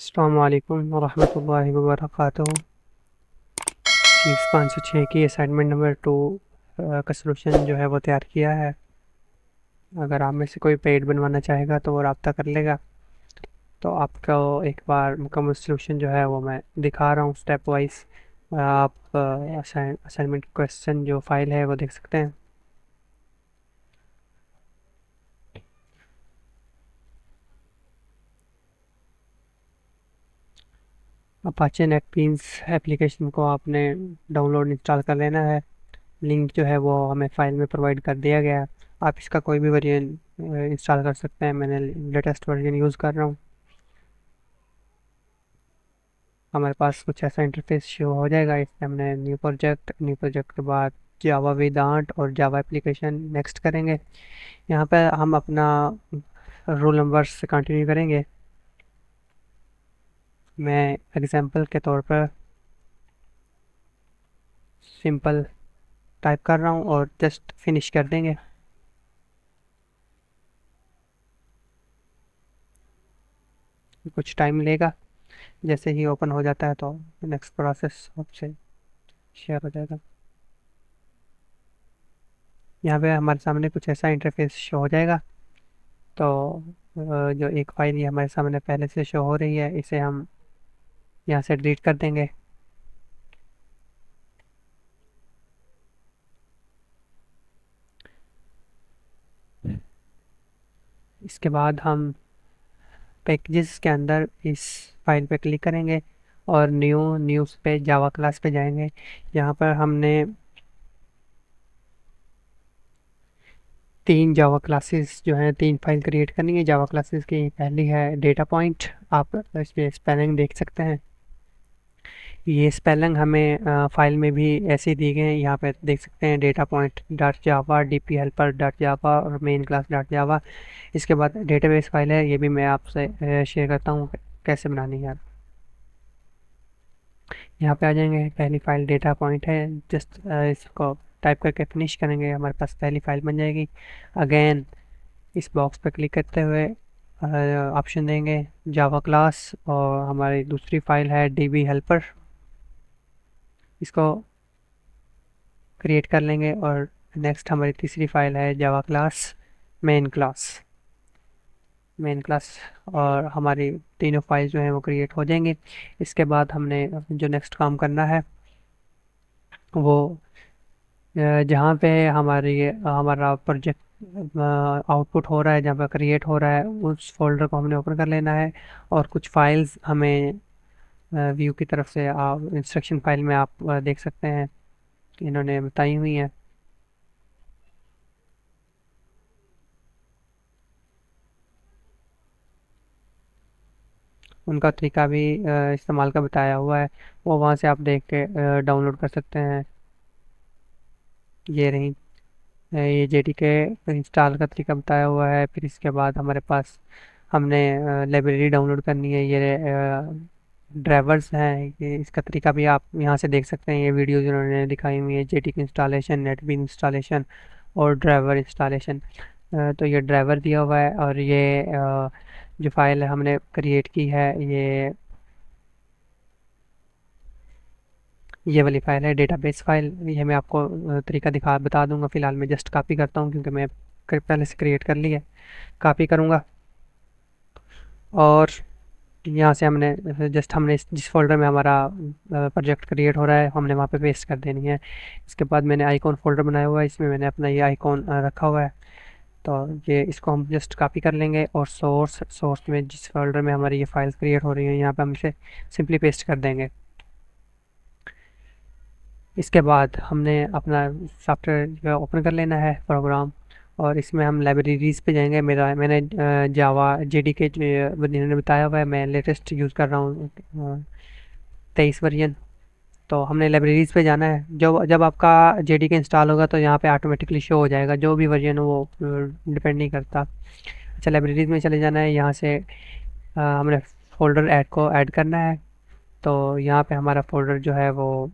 अस्सलामु अलैकुम वरहमतुल्लाहि वबरकातुहू। चीज़ 506 की असाइनमेंट नंबर 2 का सलूशन जो है वो तैयार किया है। अगर आप में से कोई पेड बनवाना चाहेगा तो वो रब्ता कर लेगा। तो आपको एक बार मुकम्मल सलूशन जो है वो मैं दिखा रहा हूँ स्टेप वाइज। आप असाइनमेंट क्वेश्चन जो फाइल है वो देख सकते हैं। अपाचे नेटबीन्स एप्लीकेशन को आपने डाउनलोड इंस्टॉल कर लेना है। लिंक जो है वो हमें फाइल में प्रोवाइड कर दिया गया है। आप इसका कोई भी वर्जन इंस्टॉल कर सकते हैं। मैंने लेटेस्ट वर्जन यूज़ कर रहा हूँ। हमारे पास कुछ ऐसा इंटरफेस शो हो जाएगा। इसमें हमने न्यू प्रोजेक्ट के बाद जावा वेदांत और जावा एप्लीकेशन नेक्स्ट करेंगे। यहाँ पे हम अपना रोल नंबर से कंटिन्यू करेंगे। मैं एग्जांपल के तौर पर सिंपल टाइप कर रहा हूँ और जस्ट फिनिश कर देंगे। कुछ टाइम लेगा। जैसे ही ओपन हो जाता है तो नेक्स्ट प्रोसेस आपसे शेयर हो जाएगा। यहाँ पे हमारे सामने कुछ ऐसा इंटरफेस शो हो जाएगा। तो जो एक फाइल ये हमारे सामने पहले से शो हो रही है, इसे हम यहाँ से डिलीट कर देंगे। इसके बाद हम पैकेजेस के अंदर इस फाइल पे क्लिक करेंगे और न्यूज़ पे जावा क्लास पे जाएंगे। यहाँ पर हमने 3 जावा क्लासेस जो हैं 3 फाइल क्रिएट करनी है जावा क्लासेस की। पहली है डेटा पॉइंट। आप इसमें स्पेलिंग देख सकते हैं। ये स्पेलिंग हमें फाइल में भी ऐसे ही दी गए हैं। यहाँ पे देख सकते हैं डेटा पॉइंट डॉट जावा, डीपी हेल्पर डॉट जावा और मेन क्लास डॉट जावा। इसके बाद डेटाबेस फाइल है, ये भी मैं आपसे शेयर करता हूँ कैसे बनानी है। यहाँ पे आ जाएंगे। पहली फाइल डेटा पॉइंट है। जस्ट इसको टाइप करके फिनिश करेंगे, हमारे पास पहली फाइल बन जाएगी। अगेन इस बॉक्स पर क्लिक करते हुए ऑप्शन देंगे जावा क्लास और हमारी दूसरी फाइल है डीबी हेल्पर। इसको क्रिएट कर लेंगे और नेक्स्ट हमारी तीसरी फाइल है Java class main class main class. और हमारी तीनों फाइल जो हैं वो क्रिएट हो जाएंगी। इसके बाद हमने जो नेक्स्ट काम करना है वो जहाँ पे हमारा प्रोजेक्ट आउटपुट हो रहा है, जहाँ पे क्रिएट हो रहा है, उस फोल्डर को हमने ओपन कर लेना है। और कुछ फाइल्स हमें व्यू की तरफ से आप इंस्ट्रक्शन फाइल में आप देख सकते हैं, इन्होंने बताई हुई हैं। उनका तरीका भी इस्तेमाल का बताया हुआ है, वो वहाँ से आप देख के डाउनलोड कर सकते हैं। ये रही ये जेडीके इंस्टॉल का तरीका बताया हुआ है। फिर इसके बाद हमारे पास हमने लाइब्रेरी डाउनलोड करनी है। ये ड्राइवर्स हैं, ये इसका तरीका भी आप यहाँ से देख सकते हैं। ये वीडियोज उन्होंने दिखाई हुई है, जेडीके इंस्टॉलेशन, नेटबीन इंस्टॉलेशन और ड्राइवर इंस्टॉलेशन। तो ये ड्राइवर दिया हुआ है और ये जो फाइल हमने क्रिएट की है ये वाली फाइल है डेटाबेस फाइल। ये मैं आपको तरीका दिखा बता दूंगा। फिलहाल मैं जस्ट कॉपी करता हूँ क्योंकि मैं पहले से क्रिएट कर ली है। कॉपी करूँगा और यहाँ से हमने जिस फोल्डर में हमारा प्रोजेक्ट क्रिएट हो रहा है हमने वहाँ पे पेस्ट कर देनी है। इसके बाद मैंने आइकॉन फोल्डर बनाया हुआ है, इसमें मैंने अपना ये आइकॉन रखा हुआ है। तो ये इसको हम जस्ट कॉपी कर लेंगे और सोर्स में जिस फोल्डर में हमारी ये फाइल्स क्रिएट हो रही हैं यहाँ पे हम इसे सिंपली पेस्ट कर देंगे। इसके बाद हमने अपना सॉफ्टवेयर ओपन कर लेना है प्रोग्राम, और इसमें हम लाइब्रेरीज पे जाएंगे। मैंने जावा जेडीके इन्होंने बताया हुआ है, मैं लेटेस्ट यूज़ कर रहा हूँ 23 वर्जन। तो हमने लाइब्रेरीज पे जाना है। जब जब आपका जेडीके इंस्टॉल होगा तो यहाँ पे ऑटोमेटिकली शो हो जाएगा, जो भी वर्जन हो वो डिपेंड नहीं करता। अच्छा, लाइब्रेरीज में चले जाना है। यहाँ से हमने फोल्डर ऐड करना है। तो यहाँ पे हमारा फोल्डर जो है वो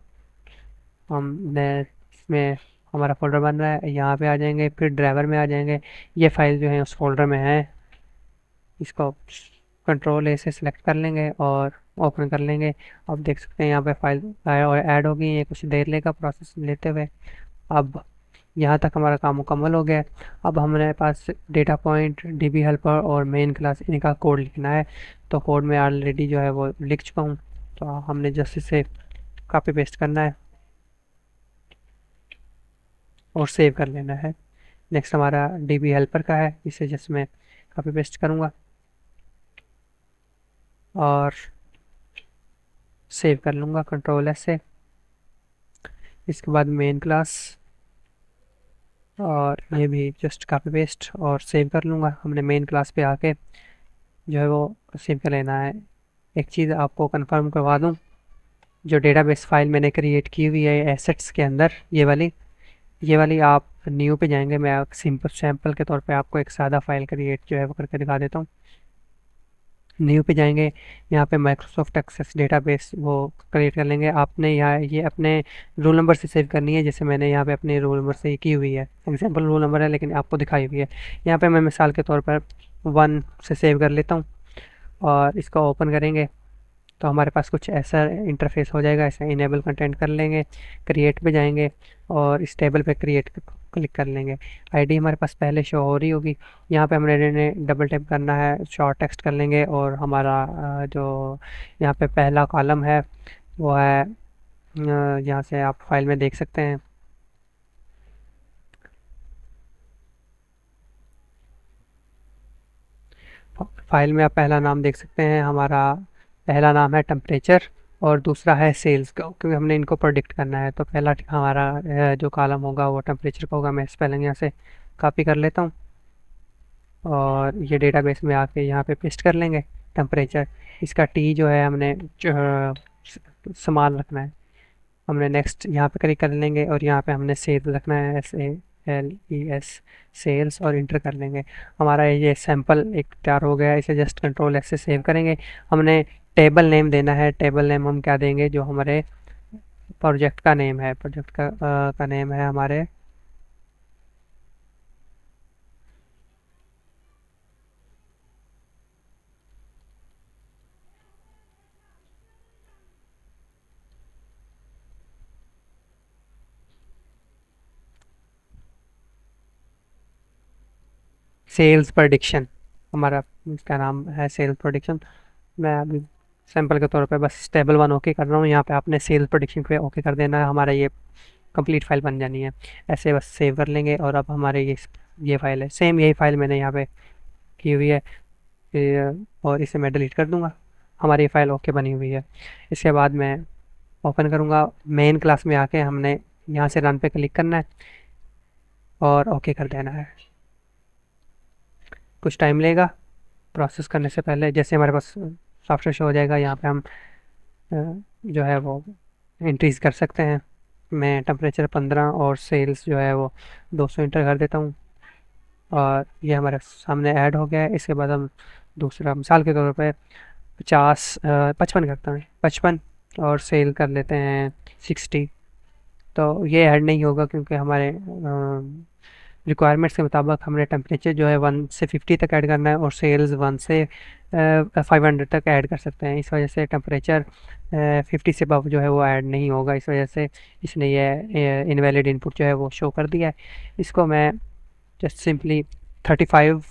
हमने इसमें हमारा फ़ोल्डर बन रहा है। यहाँ पे आ जाएंगे, फिर ड्राइवर में आ जाएंगे। ये फाइल जो है उस फोल्डर में है। इसको कंट्रोल ए से सिलेक्ट कर लेंगे और ओपन कर लेंगे। अब देख सकते हैं यहाँ पे फाइल और ऐड हो गई है, कुछ देर लेगा प्रोसेस लेते हुए। अब यहाँ तक हमारा काम मुकम्मल हो गया है। अब हमारे पास डेटा पॉइंट, डीबी हेल्पर और मेन क्लास इनका कोड लिखना है। तो कोड में ऑलरेडी जो है वो लिख चुका हूँ, तो हमने जस्ट इसे कॉपी पेस्ट करना है और सेव कर लेना है। नेक्स्ट हमारा डीबी हेल्पर का है, इसे जस्ट मैं कॉपी पेस्ट करूँगा और सेव कर लूँगा कंट्रोल एस से। इसके बाद मेन क्लास, और ये भी जस्ट कॉपी पेस्ट और सेव कर लूँगा। हमने मेन क्लास पे आके जो है वो सेव कर लेना है। एक चीज़ आपको कंफर्म करवा दूँ, जो डेटाबेस फाइल मैंने क्रिएट की हुई है एसेट्स के अंदर, ये वाली आप न्यू पे जाएंगे। मैं सिंपल सैम्पल के तौर पे आपको एक सादा फाइल क्रिएट जो है वो करके दिखा देता हूँ। न्यू पे जाएंगे, यहाँ पे माइक्रोसॉफ्ट एक्सेस डेटाबेस वो क्रिएट कर लेंगे। आपने यहाँ ये अपने रोल नंबर से सेव करनी है, जैसे मैंने यहाँ पे अपने रोल नंबर से की हुई है। एग्जांपल रोल नंबर है लेकिन आपको दिखाई हुई है। यहाँ पे मैं मिसाल के तौर पर 1 से सेव कर लेता हूँ और इसको ओपन करेंगे तो हमारे पास कुछ ऐसा इंटरफेस हो जाएगा। ऐसा इनेबल कंटेंट कर लेंगे, क्रिएट पे जाएंगे और इस टेबल पे क्रिएट क्लिक कर लेंगे। आईडी हमारे पास पहले शो हो रही होगी। यहाँ पे हमने डबल टैप करना है, शॉर्ट टेक्स्ट कर लेंगे और हमारा जो यहाँ पे पहला कॉलम है वो है, यहाँ से आप फाइल में देख सकते हैं। फाइल में आप पहला नाम देख सकते हैं, हमारा पहला नाम है टेम्परेचर और दूसरा है सेल्स का, क्योंकि हमने इनको प्रोडिक्ट करना है। तो पहला हमारा जो कॉलम होगा वो टेम्परेचर का होगा। मैं स्पेलिंग यहाँ से कॉपी कर लेता हूँ और ये डेटाबेस में आके यहाँ पे पेस्ट कर लेंगे टेम्परेचर। इसका टी जो है हमने समान रखना है। हमने नेक्स्ट यहाँ पे क्लिक कर लेंगे और यहाँ पे हमने सेल्स रखना है, SALES सेल्स, और इंटर कर लेंगे। हमारा ये सैंपल एक तैयार हो गया है। इसे जस्ट कंट्रोल एस से सेव करेंगे। हमने टेबल नेम देना है। टेबल नेम हम क्या देंगे, जो हमारे प्रोजेक्ट का नेम है। प्रोजेक्ट का नेम है हमारे सेल्स प्रेडिक्शन। हमारा इसका नाम है सेल्स प्रेडिक्शन। मैं अभी सैंपल के तौर पे बस टेबल 1 ओके कर रहा हूँ। यहाँ पे आपने सेल्स प्रेडिक्शन पे ओके कर देना है। हमारा ये कंप्लीट फाइल बन जानी है। ऐसे बस सेव कर लेंगे और अब हमारे ये फाइल है, सेम यही फाइल मैंने यहाँ पे की हुई है। और इसे मैं डिलीट कर दूँगा। हमारी ये फाइल ओके बनी हुई है। इसके बाद मैं ओपन करूँगा। मेन क्लास में आके हमने यहाँ से रन पे क्लिक करना है और ओके कर देना है। कुछ टाइम लेगा प्रोसेस करने से पहले। जैसे हमारे पास सॉफ्टवेयर शो हो जाएगा, यहाँ पे हम जो है वो एंट्रीज कर सकते हैं। मैं टेम्परेचर 15 और सेल्स जो है वो 200 इंटर कर देता हूँ और ये हमारे सामने ऐड हो गया है। इसके बाद हम दूसरा मिसाल के तौर पे 55 करता हूँ, 55, और सेल कर लेते हैं 60। तो ये ऐड नहीं होगा क्योंकि हमारे रिक्वायरमेंट्स के मुताबिक हमने टेम्परेचर जो है 1 से 50 तक ऐड करना है और सेल्स 1 से 500 तक ऐड कर सकते हैं। इस वजह से टेम्परेचर 50 से अबव जो है वो ऐड नहीं होगा। इस वजह से इसने ये इनवैलिड इनपुट जो है वो शो कर दिया है। इसको मैं जस्ट सिंपली 35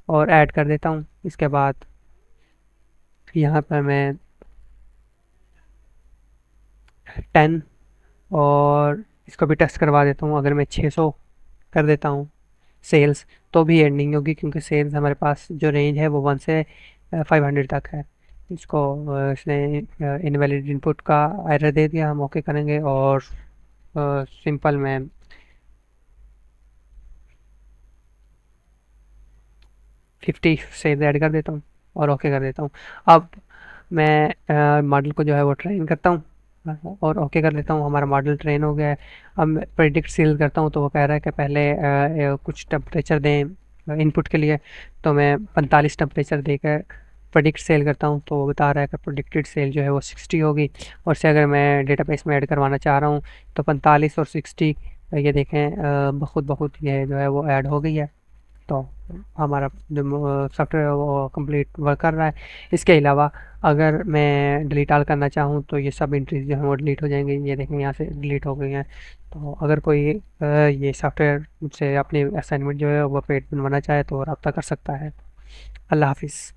और ऐड कर देता हूँ। इसके बाद यहाँ पर मैं 10 और इसको भी टेस्ट करवा देता हूँ। अगर मैं 600 कर देता हूँ सेल्स तो भी एंड नहीं होगी, क्योंकि सेल्स हमारे पास जो रेंज है वो 1 से 500 तक है। इसको इसने इनवैलिड इनपुट का एरर दे दिया। हम ओके करेंगे और सिंपल मैं 50 से ऐड कर देता हूँ और ओके कर देता हूँ। अब मैं मॉडल को जो है वो ट्रेन करता हूँ और ओके कर लेता हूँ। हमारा मॉडल ट्रेन हो गया है। अब मैं प्रेडिक्ट सेल करता हूँ तो वो कह रहा है कि पहले कुछ टेम्परेचर दें इनपुट के लिए। तो मैं 45 टेम्परेचर देकर प्रेडिक्ट सेल करता हूँ तो वो बता रहा है कि प्रेडिक्टेड सेल जो है वो 60 होगी। और से अगर मैं डेटाबेस में ऐड करवाना चाह रहा हूँ तो 45 और 60 ये देखें बहुत ये जो है वो ऐड हो गई है। तो हमारा जो सॉफ्टवेयर वो कंप्लीट वर्क कर रहा है। इसके अलावा अगर मैं डिलीट ऑल करना चाहूँ तो ये सब एंट्रीज जो हैं वो डिलीट हो जाएंगी। ये देखें यहाँ से डिलीट हो गई हैं। तो अगर कोई ये सॉफ्टवेयर से अपनी असाइनमेंट जो है वो पेड बनवाना चाहे तो रब्ता कर सकता है। अल्लाह हाफिज़।